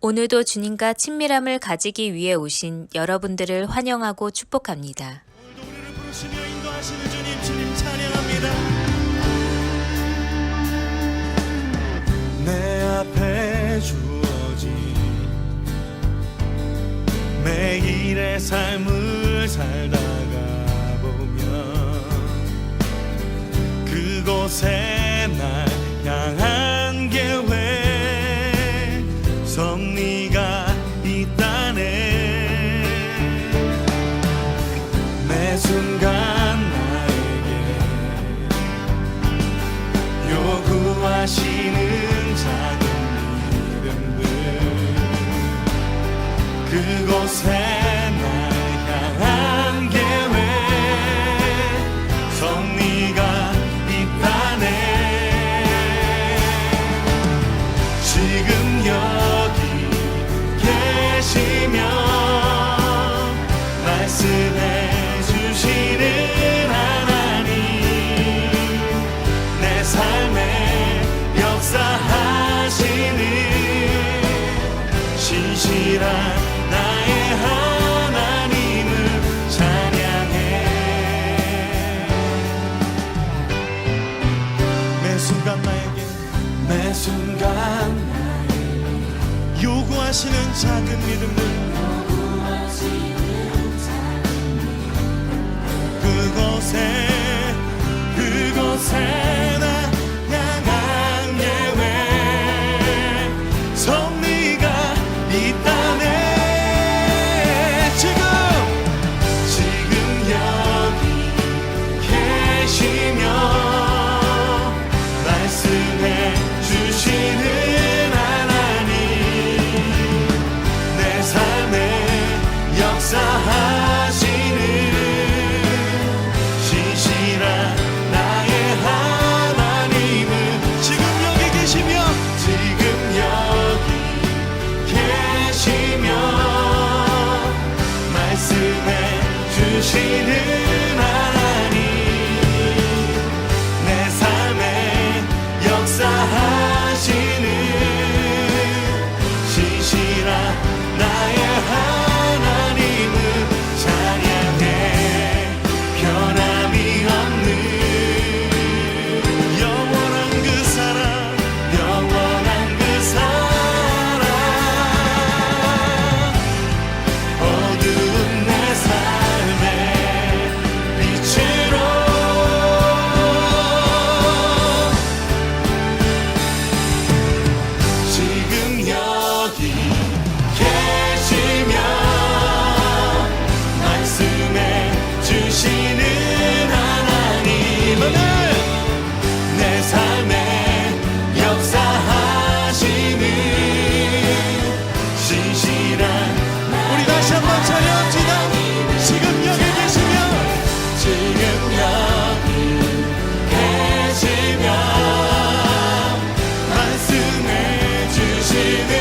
오늘도 주님과 친밀함을 가지기 위해 오신 여러분들을 환영하고 축복합니다. 오늘도 우리를 부르시며 인도하시는 주님, 주님 찬양합니다. 내 앞에 주어진 매일의 삶을 살다가 보면 그곳에 날 향한 계획 섭리가 있다네. 매 순간 나에게 요구하시는 작은 믿음들, 그곳에 날 향한 계획 섭리가 있다네. 지금 여기 계시며 말씀해 주시는 하나님, 내 삶에 역사하시는 신실한 나의 하나님을 찬양해. 매 순간 나에게 요구하시는 작은 믿음들, 그곳에 나 향한 계획 섭리가 있다네. 지금 여기 계시며 말씀해 주시는 하나님, 내 삶에 역사하시는 신실한 나의 하나님은 지금 여기 계시며 말씀해 주시는 하나님, 내 삶에 역사하시는 신실한 나의 하나님을 찬양해. 변함이 없는 영원한 그 사랑, 어두운 내 삶의 빛으로 지금 여기 계시며 말씀해 주시는 하나님은 내 삶에 역사하시는 신실한. 우리 다시 한번 찬양합시다. 지금 여기 계시며 말씀해 주시는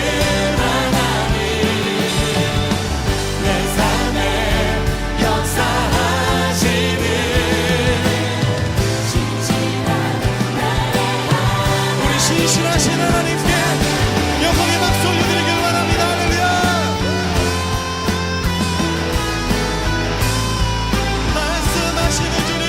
하나님, 내 삶에 역사하시는 우리 신실하신 하나님께 영광의 박수 올려드리길 바랍니다. 할렐루야. 말씀하시는 주님,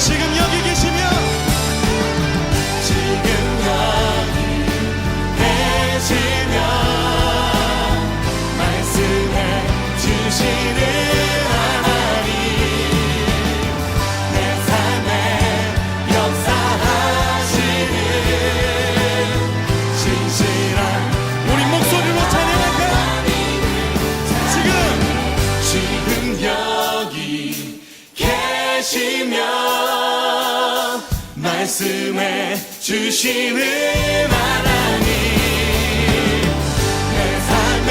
지금 여기 계시며 말씀해 주시는 하나님, 내 삶에 역사하시는 신실한. 우리 목소리로 찬양할까요? 지금 여기 계시며 말씀해 주시는 하나님, 내 삶에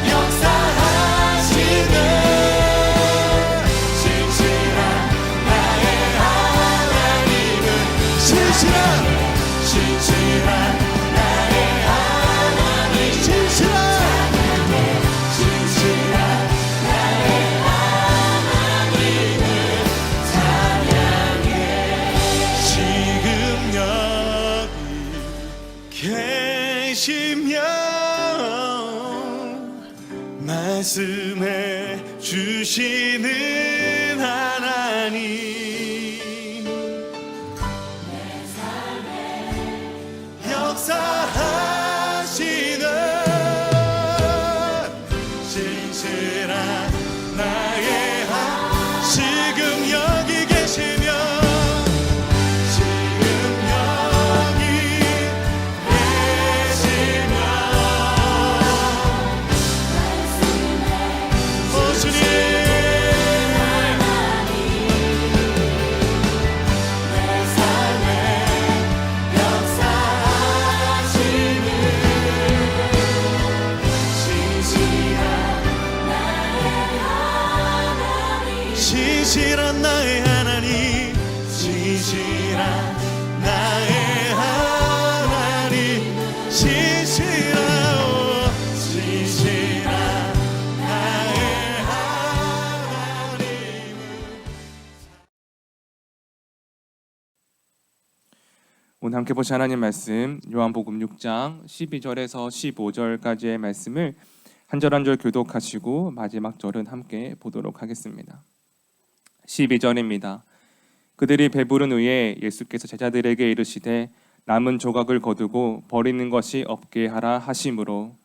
역사하시는 신실한 나의 하나님은 신실한 나의 하나님, 신실한 나의 말씀해 주시는 하나님 내 삶에 역사하시는 진실한 나의 하나님 지금 여기 계시며 진실한 나의 하나님 진실한 나의 하나님 진실한 나의 하나님. 오늘 함께 보실 하나님 말씀 요한복음 6장 12절에서 15절까지의 말씀을 한 절 한 절 교독하시고 마지막 절은 함께 보도록 하겠습니다. 12절입니다. 그들이 배부른 후에 예수께서 제자들에게 이르시되 남은 조각을 거두고 버리는 것이 없게 하라 하심으로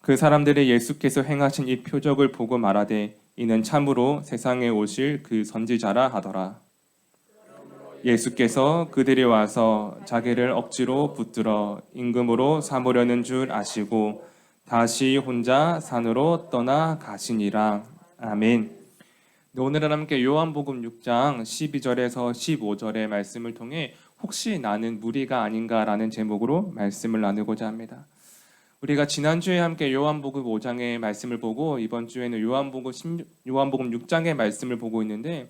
그 사람들이 예수께서 행하신 이 표적을 보고 말하되 이는 참으로 세상에 오실 그 선지자라 하더라. 예수께서 그들이 와서 자기를 억지로 붙들어 임금으로 삼으려는 줄 아시고 다시 혼자 산으로 떠나 가시니라. 아멘. 오늘은 함께 요한복음 6장 12절에서 15절의 말씀을 통해 혹시 나는 무리가 아닌가라는 제목으로 말씀을 나누고자 합니다. 우리가 지난주에 함께 요한복음 5장의 말씀을 보고 이번 주에는 요한복음 6장의 말씀을 보고 있는데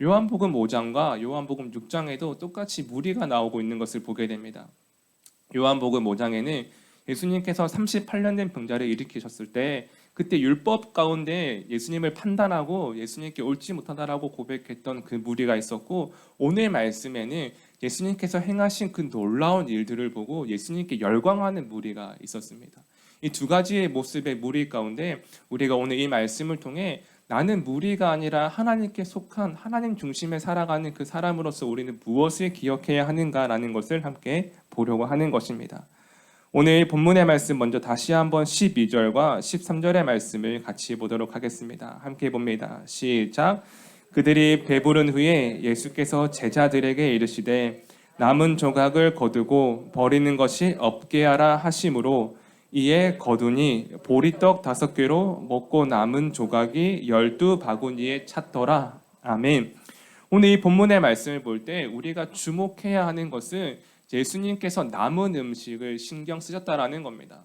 요한복음 5장과 요한복음 6장에도 똑같이 무리가 나오고 있는 것을 보게 됩니다. 요한복음 5장에는 예수님께서 38년 된 병자를 일으키셨을 때 그때 율법 가운데 예수님을 판단하고 예수님께 옳지 못하다라고 고백했던 그 무리가 있었고 오늘 말씀에는 예수님께서 행하신 그 놀라운 일들을 보고 예수님께 열광하는 무리가 있었습니다. 이 두 가지의 모습의 무리 가운데 우리가 오늘 이 말씀을 통해 나는 무리가 아니라 하나님께 속한 하나님 중심에 살아가는 그 사람으로서 우리는 무엇을 기억해야 하는가라는 것을 함께 보려고 하는 것입니다. 오늘 본문의 말씀 먼저 다시 한번 12절과 13절의 말씀을 같이 보도록 하겠습니다. 함께 봅니다. 시작. 그들이 배부른 후에 예수께서 제자들에게 이르시되 남은 조각을 거두고 버리는 것이 없게 하라 하심으로 이에 거두니 보리떡 5개로 먹고 남은 조각이 12바구니에 찼더라. 아멘. 오늘 이 본문의 말씀을 볼 때 우리가 주목해야 하는 것은 예수님께서 남은 음식을 신경 쓰셨다라는 겁니다.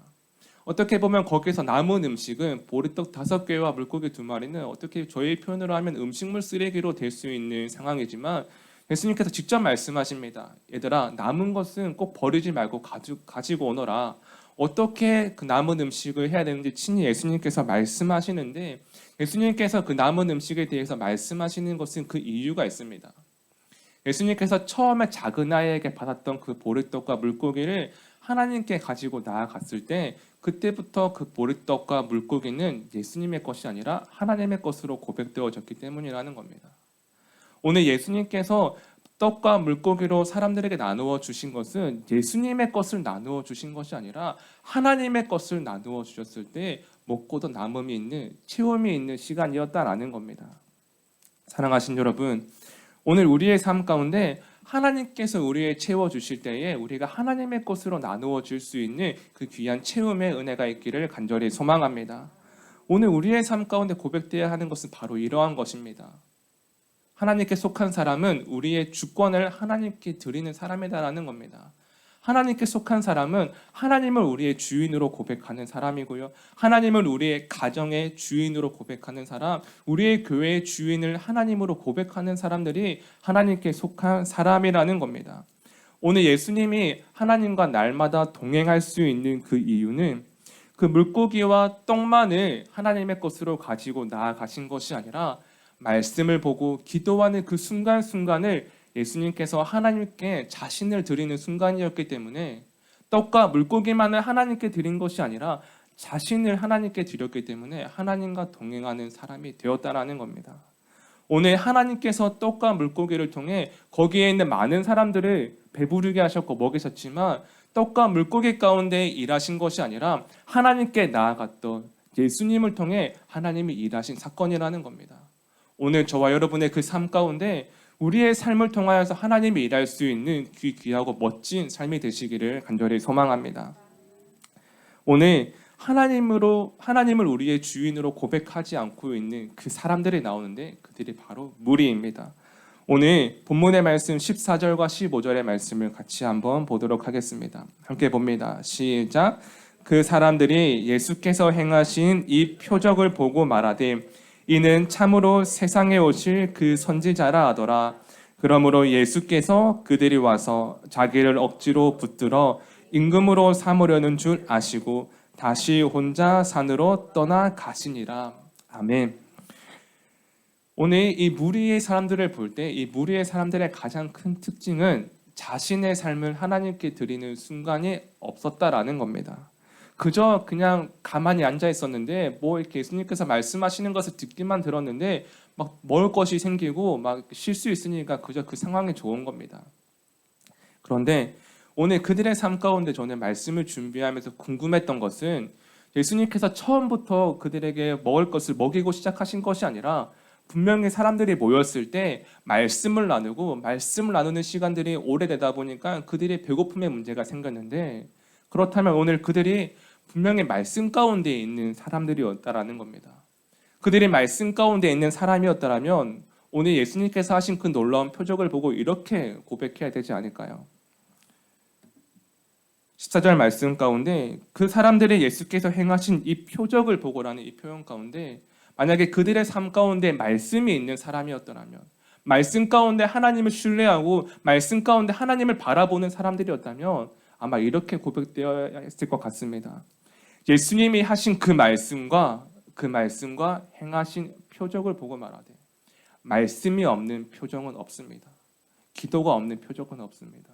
어떻게 보면 거기서 남은 음식은 보리떡 5개와 물고기 2마리는 어떻게 저희 표현으로 하면 음식물 쓰레기로 될 수 있는 상황이지만 예수님께서 직접 말씀하십니다. 얘들아, 남은 것은 꼭 버리지 말고 가지고 오너라. 어떻게 그 남은 음식을 해야 되는지 친히 예수님께서 말씀하시는데 예수님께서 그 남은 음식에 대해서 말씀하시는 것은 그 이유가 있습니다. 예수님께서 처음에 작은 아이에게 받았던 그 보리떡과 물고기를 하나님께 가지고 나아갔을 때 그때부터 그 보리떡과 물고기는 예수님의 것이 아니라 하나님의 것으로 고백되어졌기 때문이라는 겁니다. 오늘 예수님께서 떡과 물고기로 사람들에게 나누어 주신 것은 예수님의 것을 나누어 주신 것이 아니라 하나님의 것을 나누어 주셨을 때 먹고도 남음이 있는 채움이 있는 시간이었다라는 겁니다. 사랑하신 여러분, 오늘 우리의 삶 가운데 하나님께서 우리의 채워주실 때에 우리가 하나님의 것으로 나누어 줄 수 있는 그 귀한 채움의 은혜가 있기를 간절히 소망합니다. 오늘 우리의 삶 가운데 고백되어야 하는 것은 바로 이러한 것입니다. 하나님께 속한 사람은 우리의 주권을 하나님께 드리는 사람이다라는 겁니다. 하나님께 속한 사람은 하나님을 우리의 주인으로 고백하는 사람이고요. 하나님을 우리의 가정의 주인으로 고백하는 사람, 우리의 교회의 주인을 하나님으로 고백하는 사람들이 하나님께 속한 사람이라는 겁니다. 오늘 예수님이 하나님과 날마다 동행할 수 있는 그 이유는 그 물고기와 떡만을 하나님의 것으로 가지고 나아가신 것이 아니라 말씀을 보고 기도하는 그 순간순간을 예수님께서 하나님께 자신을 드리는 순간이었기 때문에 떡과 물고기만을 하나님께 드린 것이 아니라 자신을 하나님께 드렸기 때문에 하나님과 동행하는 사람이 되었다라는 겁니다. 오늘 하나님께서 떡과 물고기를 통해 거기에 있는 많은 사람들을 배부르게 하셨고 먹이셨지만 떡과 물고기 가운데 일하신 것이 아니라 하나님께 나아갔던 예수님을 통해 하나님이 일하신 사건이라는 겁니다. 오늘 저와 여러분의 그 삶 가운데 우리의 삶을 통하여서 하나님이 일할 수 있는 귀하고 멋진 삶이 되시기를 간절히 소망합니다. 오늘 하나님을 우리의 주인으로 고백하지 않고 있는 그 사람들이 나오는데 그들이 바로 무리입니다. 오늘 본문의 말씀 14절과 15절의 말씀을 같이 한번 보도록 하겠습니다. 함께 봅니다. 시작. 그 사람들이 예수께서 행하신 이 표적을 보고 말하되 이는 참으로 세상에 오실 그 선지자라 하더라. 그러므로 예수께서 그들이 와서 자기를 억지로 붙들어 임금으로 삼으려는 줄 아시고 다시 혼자 산으로 떠나 가시니라. 아멘. 오늘 이 무리의 사람들을 볼 때 이 무리의 사람들의 가장 큰 특징은 자신의 삶을 하나님께 드리는 순간이 없었다라는 겁니다. 그저 그냥 가만히 앉아 있었는데 뭐 이렇게 예수님께서 말씀하시는 것을 듣기만 들었는데 막 먹을 것이 생기고 막 쉴 수 있으니까 그저 그 상황이 좋은 겁니다. 그런데 오늘 그들의 삶 가운데 저는 말씀을 준비하면서 궁금했던 것은 예수님께서 처음부터 그들에게 먹을 것을 먹이고 시작하신 것이 아니라 분명히 사람들이 모였을 때 말씀을 나누는 시간들이 오래되다 보니까 그들이 배고픔의 문제가 생겼는데 그렇다면 오늘 그들이 분명히 말씀 가운데 있는 사람들이었다라는 겁니다. 그들이 말씀 가운데 있는 사람이었다면 오늘 예수님께서 하신 그 놀라운 표적을 보고 이렇게 고백해야 되지 않을까요? 14절 말씀 가운데 그 사람들이 예수께서 행하신 이 표적을 보고라는 이 표현 가운데 만약에 그들의 삶 가운데 말씀이 있는 사람이었더라면 말씀 가운데 하나님을 신뢰하고 말씀 가운데 하나님을 바라보는 사람들이었다면 아마 이렇게 고백되어야 했을 것 같습니다. 예수님이 하신 그 말씀과 행하신 표적을 보고 말하되 말씀이 없는 표정은 없습니다. 기도가 없는 표적은 없습니다.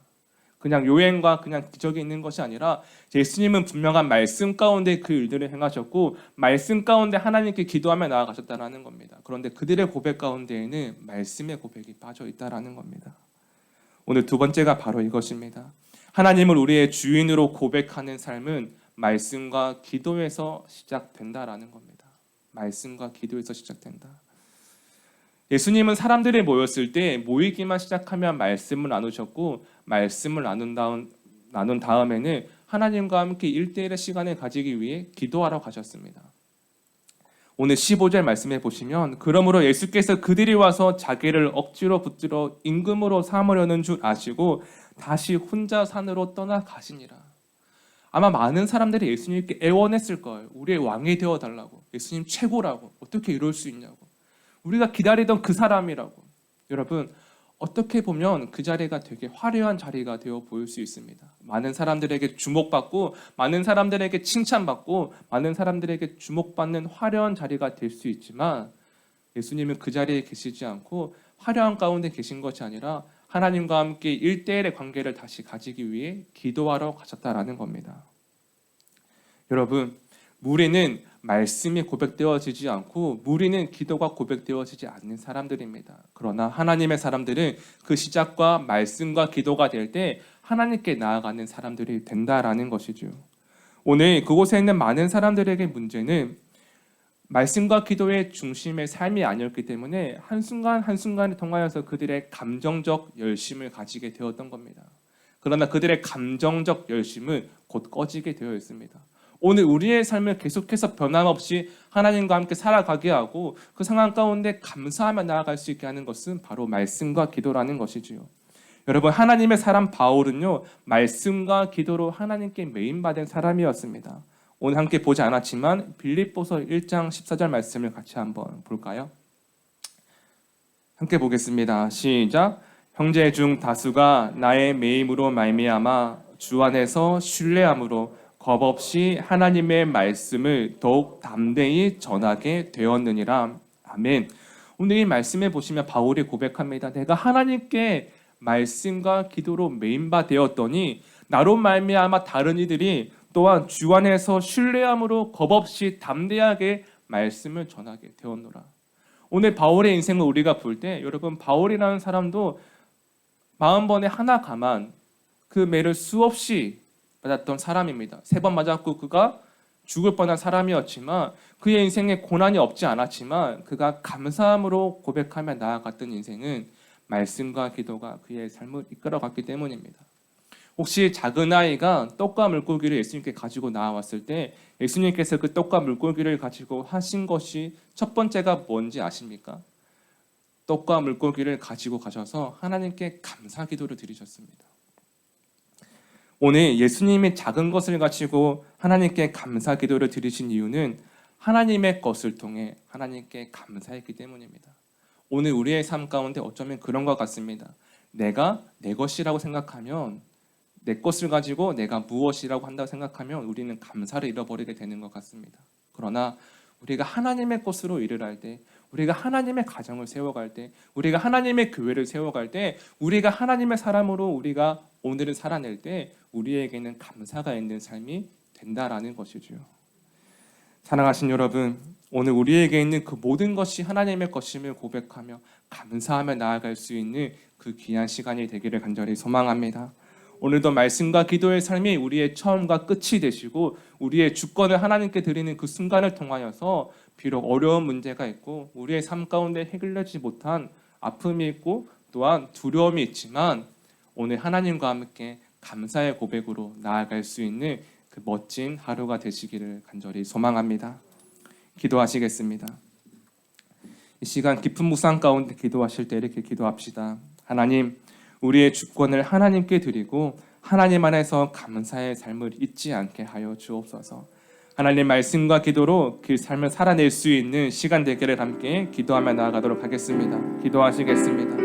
그냥 요행과 그냥 기적이 있는 것이 아니라 예수님은 분명한 말씀 가운데 그 일들을 행하셨고 말씀 가운데 하나님께 기도하며 나아가셨다는 겁니다. 그런데 그들의 고백 가운데에는 말씀의 고백이 빠져 있다는 겁니다. 오늘 두 번째가 바로 이것입니다. 하나님을 우리의 주인으로 고백하는 삶은 말씀과 기도에서 시작된다라는 겁니다. 말씀과 기도에서 시작된다. 예수님은 사람들이 모였을 때 모이기만 시작하면 말씀을 나누셨고 말씀을 나눈 다음에는 하나님과 함께 1대1의 시간을 가지기 위해 기도하러 가셨습니다. 오늘 15절 말씀해 보시면 그러므로 예수께서 그들이 와서 자기를 억지로 붙들어 임금으로 삼으려는 줄 아시고 다시 혼자 산으로 떠나 가시니라. 아마 많은 사람들이 예수님께 애원했을 거예요. 우리의 왕이 되어달라고. 예수님 최고라고. 어떻게 이럴 수 있냐고. 우리가 기다리던 그 사람이라고. 여러분 어떻게 보면 그 자리가 되게 화려한 자리가 되어 보일 수 있습니다. 많은 사람들에게 주목받고 많은 사람들에게 칭찬받고 많은 사람들에게 주목받는 화려한 자리가 될 수 있지만 예수님은 그 자리에 계시지 않고 화려한 가운데 계신 것이 아니라 하나님과 함께 1대1의 관계를 다시 가지기 위해 기도하러 가셨다라는 겁니다. 여러분 무리는 말씀이 고백되어지지 않고 무리는 기도가 고백되어지지 않는 사람들입니다. 그러나 하나님의 사람들은 그 시작과 말씀과 기도가 될 때 하나님께 나아가는 사람들이 된다라는 것이죠. 오늘 그곳에 있는 많은 사람들에게 문제는 말씀과 기도의 중심의 삶이 아니었기 때문에 한순간 한순간을 통하여서 그들의 감정적 열심을 가지게 되었던 겁니다. 그러나 그들의 감정적 열심은 곧 꺼지게 되어 있습니다. 오늘 우리의 삶을 계속해서 변함없이 하나님과 함께 살아가게 하고 그 상황 가운데 감사하며 나아갈 수 있게 하는 것은 바로 말씀과 기도라는 것이지요. 여러분 하나님의 사람 바울은요 말씀과 기도로 하나님께 메인받은 사람이었습니다. 오늘 함께 보지 않았지만 빌립보서 1장 14절 말씀을 같이 한번 볼까요? 함께 보겠습니다. 시작. 형제 중 다수가 나의 매임으로 말미암아 주 안에서 신뢰함으로 겁없이 하나님의 말씀을 더욱 담대히 전하게 되었느니라. 아멘. 오늘 이 말씀에 보시면 바울이 고백합니다. 내가 하나님께 말씀과 기도로 메인바 되었더니 나로 말미암아 다른 이들이 또한 주 안에서 신뢰함으로 겁없이 담대하게 말씀을 전하게 되었노라. 오늘 바울의 인생을 우리가 볼 때 여러분, 바울이라는 사람도 40번에 하나 감한 그 매를 수없이 맞았던 사람입니다. 3번 맞았고 그가 죽을 뻔한 사람이었지만 그의 인생에 고난이 없지 않았지만 그가 감사함으로 고백하며 나아갔던 인생은 말씀과 기도가 그의 삶을 이끌어갔기 때문입니다. 혹시 작은 아이가 떡과 물고기를 예수님께 가지고 나왔을 때 예수님께서 그 떡과 물고기를 가지고 하신 것이 첫 번째가 뭔지 아십니까? 떡과 물고기를 가지고 가셔서 하나님께 감사 기도를 드리셨습니다. 오늘 예수님이 작은 것을 가지고 하나님께 감사 기도를 드리신 이유는 하나님의 것을 통해 하나님께 감사했기 때문입니다. 오늘 우리의 삶 가운데 어쩌면 그런 것 같습니다. 내가 내 것이라고 생각하면, 내 것을 가지고 내가 무엇이라고 한다고 생각하면 우리는 감사를 잃어버리게 되는 것 같습니다. 그러나 우리가 하나님의 것으로 일을 할 때, 우리가 하나님의 가정을 세워갈 때, 우리가 하나님의 교회를 세워갈 때, 우리가 하나님의 사람으로 우리가 오늘을 살아낼 때 우리에게는 감사가 있는 삶이 된다라는 것이죠. 사랑하신 여러분, 오늘 우리에게 있는 그 모든 것이 하나님의 것임을 고백하며 감사하며 나아갈 수 있는 그 귀한 시간이 되기를 간절히 소망합니다. 오늘도 말씀과 기도의 삶이 우리의 처음과 끝이 되시고 우리의 주권을 하나님께 드리는 그 순간을 통하여서 비록 어려운 문제가 있고 우리의 삶 가운데 해결되지 못한 아픔이 있고 또한 두려움이 있지만 오늘 하나님과 함께 감사의 고백으로 나아갈 수 있는 그 멋진 하루가 되시기를 간절히 소망합니다. 기도하시겠습니다. 이 시간 깊은 묵상 가운데 기도하실 때 이렇게 기도합시다. 하나님, 우리의 주권을 하나님께 드리고 하나님 안에서 감사의 삶을 잊지 않게 하여 주옵소서. 하나님 말씀과 기도로 그 삶을 살아낼 수 있는 시간 되기를 함께 기도하며 나아가도록 하겠습니다. 기도하시겠습니다.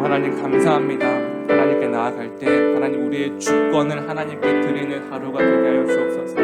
하나님 감사합니다. 하나님께 나아갈 때 하나님 우리의 주권을 하나님께 드리는 하루가 되게 하여 주옵소서.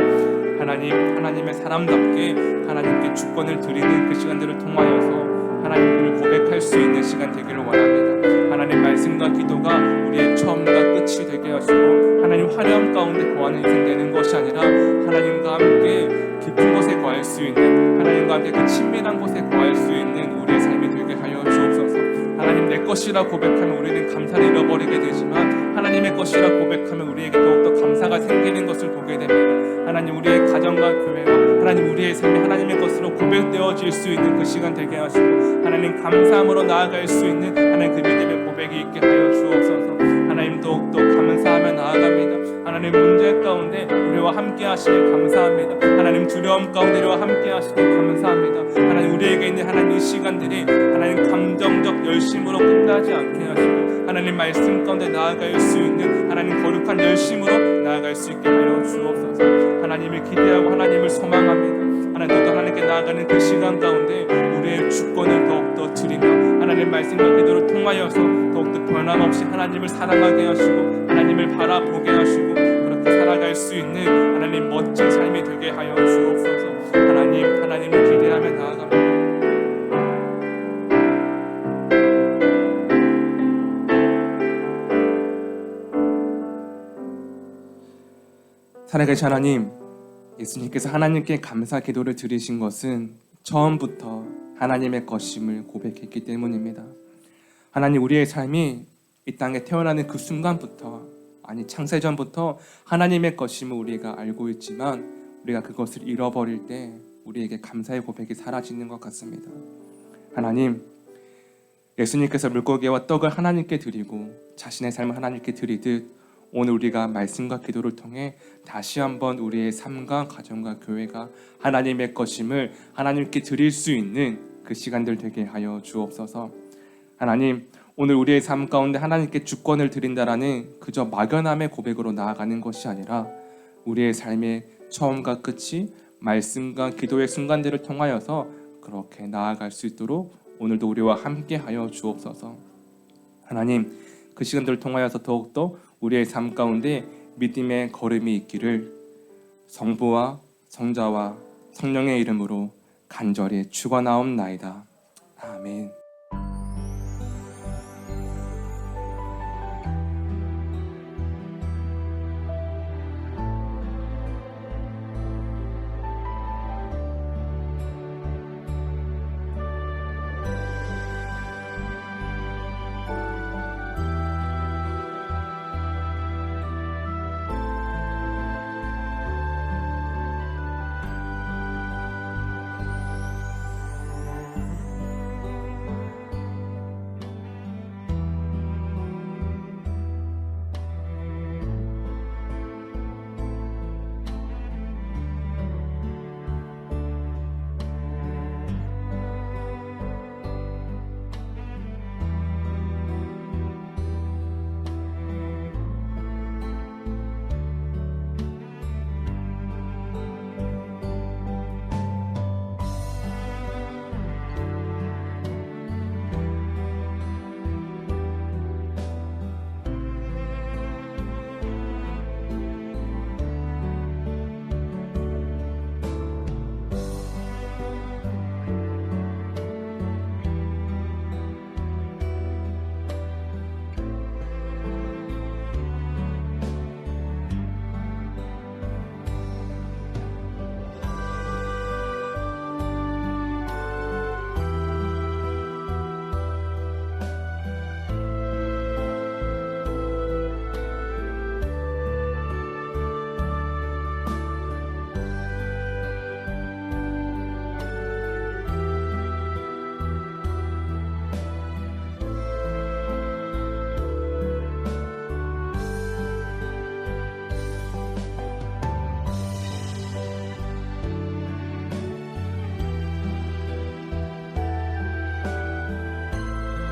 하나님, 하나님의 사람답게 하나님께 주권을 드리는 그 시간들을 통하여서 하나님을 고백할 수 있는 시간 되기를 원합니다. 하나님 말씀과 기도가 우리의 처음과 끝이 되게 하시고 하나님 화려함 가운데 거하는 인생 되는 것이 아니라 하나님과 함께 깊은 곳에 거할 수 있는, 하나님과 함께 그 친밀한 곳에 거할 수 있는 우리의 삶이 되게 하여 주옵소서. 하나님 내 것이라 고백하면 우리는 감사를 잃어버리게 되지만 하나님의 것이라 고백하면 우리에게 더욱더 감사가 생기는 것을 보게 됩니다. 하나님 우리의 가정과 교회와 하나님 우리의 삶이 하나님의 것으로 고백되어질 수 있는 그 시간 되게 하시고 하나님 감사함으로 나아갈 수 있는 하나님 그 믿음의 고백이 있게 하여 주옵소서. 하나님 더욱더 감사하며 나아갑니다. 하나님 문제 가운데 우리와 함께 하시니 감사합니다. 하나님 두려움 가운데 우리와 함께 하시니 감사합니다. 하나님 우리에게 있는 하나님 이 시간들이 하나님 감정적 열심으로 끝나지 않게 하시고 하나님 말씀 가운데 나아갈 수 있는 하나님 거룩한 열심으로 나아갈 수 있게 하여 주옵소서. 하나님을 기대하고 하나님을 소망합니다. 하나님도 하나님께 나아가는 그 시간 가운데 우리의 주권을 더욱더 드리며 하나님 말씀과 기도를 통하여서 더욱더 변함없이 하나님을 사랑하게 하시고 하나님을 바라보게 하시고 그렇게 살아갈 수 있는 하나님 멋진 삶이 되게 하여 주옵소서. 하나님을 기대하며 나아갑니다. 살아계신 하나님, 예수님께서 하나님께 감사 기도를 드리신 것은 처음부터 하나님의 것임을 고백했기 때문입니다. 하나님 우리의 삶이 이 땅에 태어나는 그 순간부터, 아니 창세전부터 하나님의 것임을 우리가 알고 있지만 우리가 그것을 잃어버릴 때 우리에게 감사의 고백이 사라지는 것 같습니다. 하나님, 예수님께서 물고기와 떡을 하나님께 드리고 자신의 삶을 하나님께 드리듯 오늘 우리가 말씀과 기도를 통해 다시 한번 우리의 삶과 가정과 교회가 하나님의 것임을 하나님께 드릴 수 있는 그 시간들 되게 하여 주옵소서. 하나님, 오늘 우리의 삶 가운데 하나님께 주권을 드린다라는 그저 막연함의 고백으로 나아가는 것이 아니라 우리의 삶의 처음과 끝이 말씀과 기도의 순간들을 통하여서 그렇게 나아갈 수 있도록 오늘도 우리와 함께 하여 주옵소서. 하나님, 그 시간들을 통하여서 더욱더 우리의 삶 가운데 믿음의 걸음이 있기를 성부와 성자와 성령의 이름으로 간절히 축원하옵나이다. 아멘.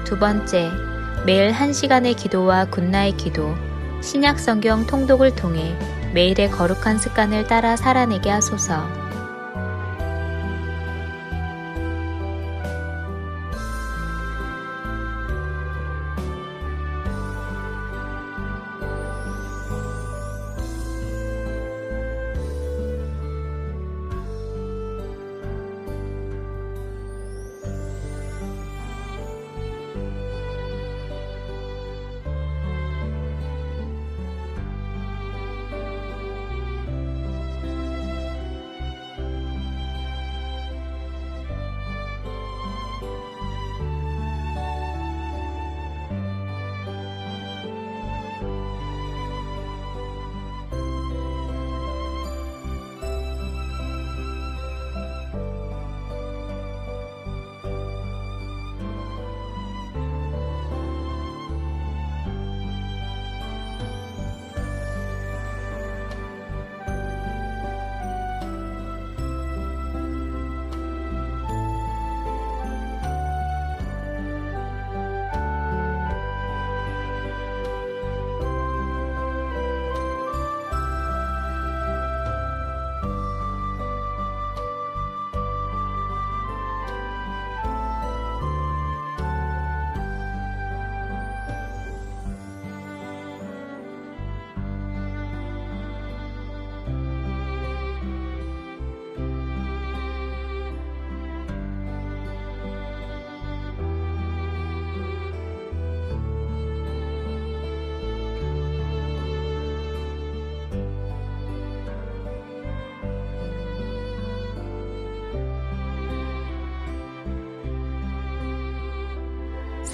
두 번째, 매일 1시간의 기도와 굿나잇 기도, 신약 성경 통독을 통해 매일의 거룩한 습관을 따라 살아내게 하소서.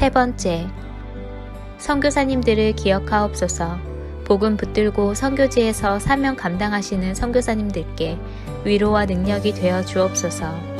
세 번째, 선교사님들을 기억하옵소서. 복음 붙들고 선교지에서 사명 감당하시는 선교사님들께 위로와 능력이 되어 주옵소서.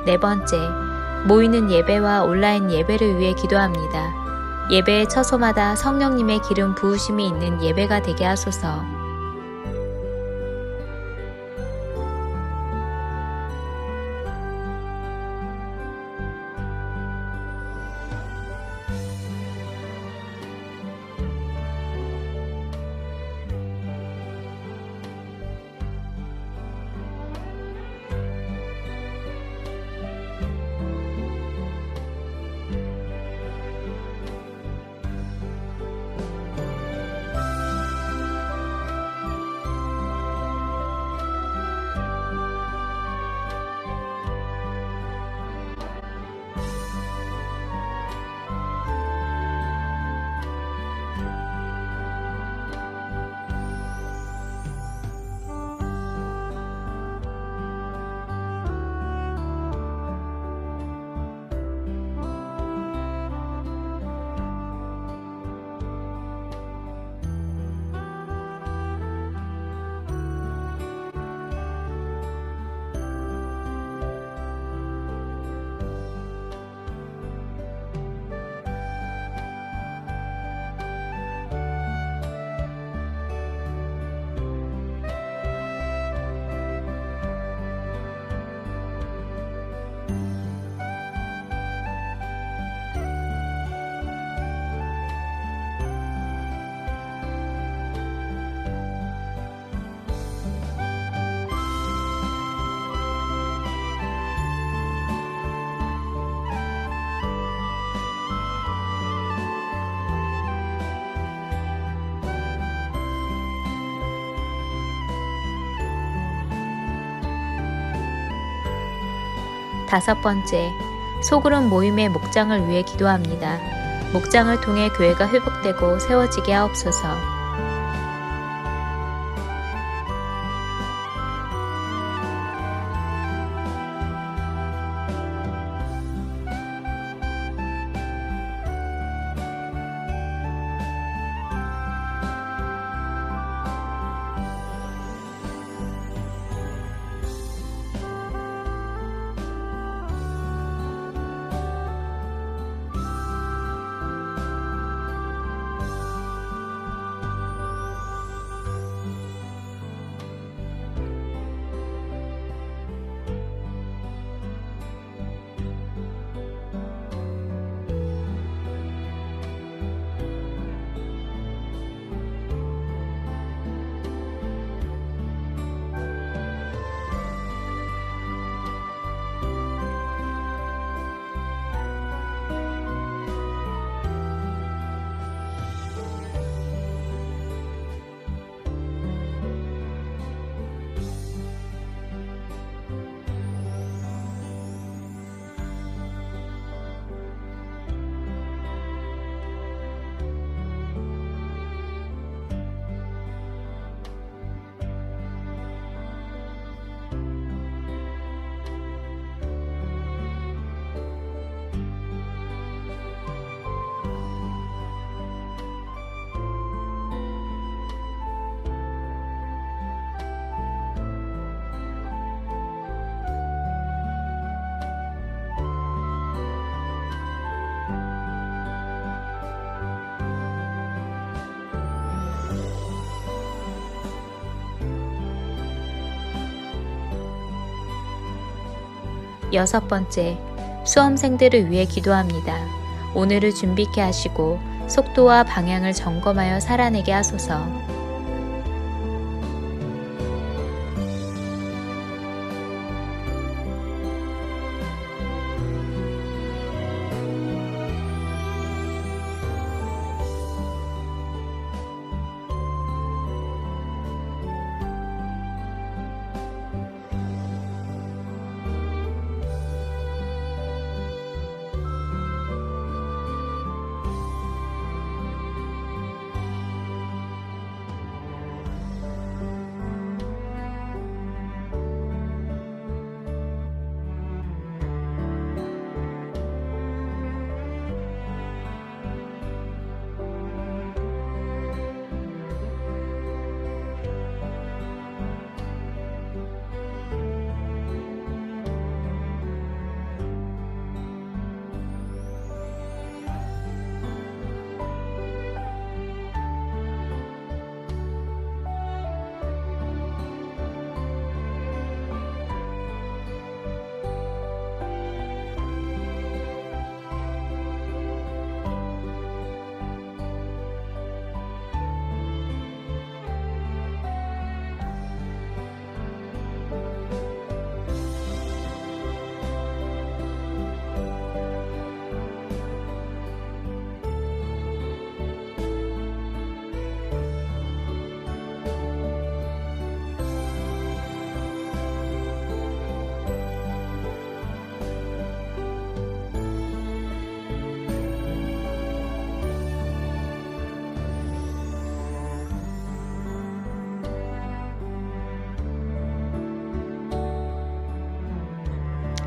네 번째, 모이는 예배와 온라인 예배를 위해 기도합니다. 예배의 처소마다 성령님의 기름 부으심이 있는 예배가 되게 하소서. 5번째, 소그룹 모임의 목장을 위해 기도합니다. 목장을 통해 교회가 회복되고 세워지게 하옵소서. 여섯 번째, 수험생들을 위해 기도합니다. 오늘을 준비케 하시고 속도와 방향을 점검하여 살아내게 하소서.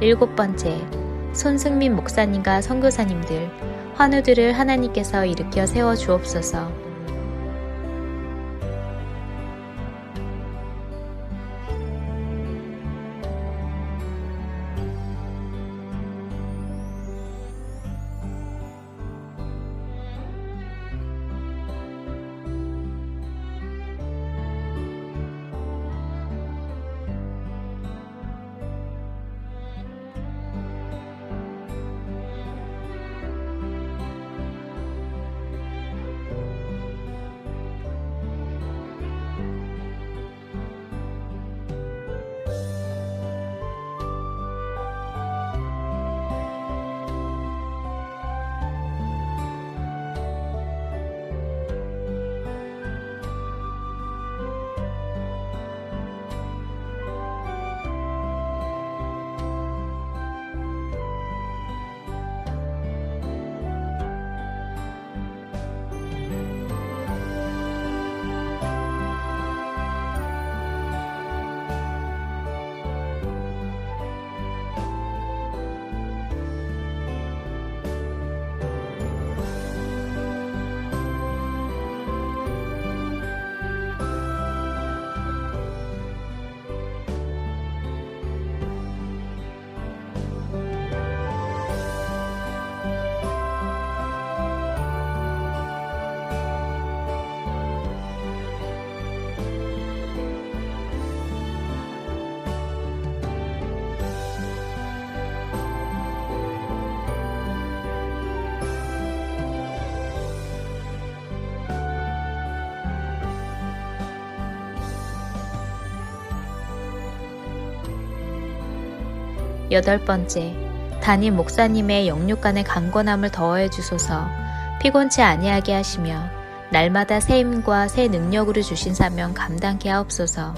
일곱 번째, 손승민 목사님과 선교사님들, 환우들을 하나님께서 일으켜 세워 주옵소서. 8번째, 담임 목사님의 영육간의 강건함을 더하여 주소서. 피곤치 아니하게 하시며 날마다 새 힘과 새 능력으로 주신 사명 감당케 하옵소서.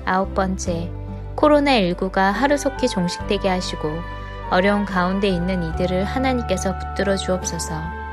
아홉 번째, 코로나19가 하루속히 종식되게 하시고 어려운 가운데 있는 이들을 하나님께서 붙들어 주옵소서.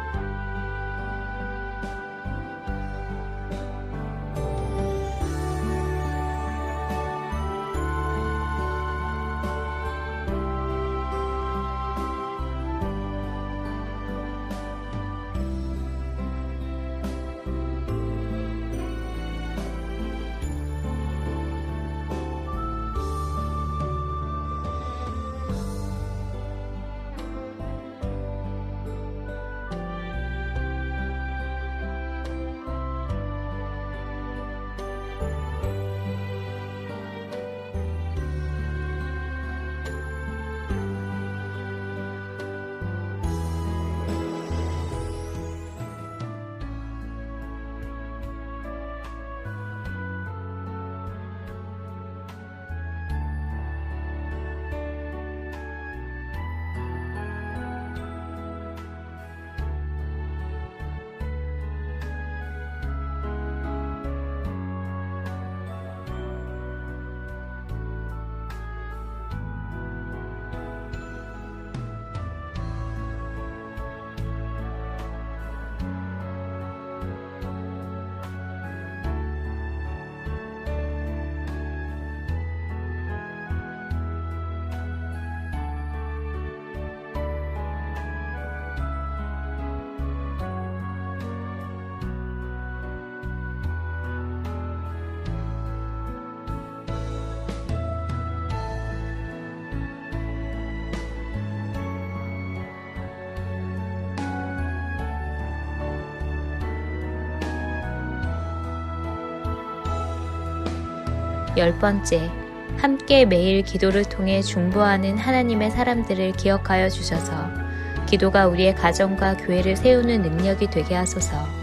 열 번째, 함께 매일 기도를 통해 중보하는 하나님의 사람들을 기억하여 주셔서 기도가 우리의 가정과 교회를 세우는 능력이 되게 하소서.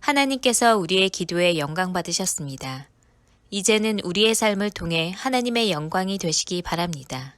하나님께서 우리의 기도에 영광 받으셨습니다. 이제는 우리의 삶을 통해 하나님의 영광이 되시기 바랍니다.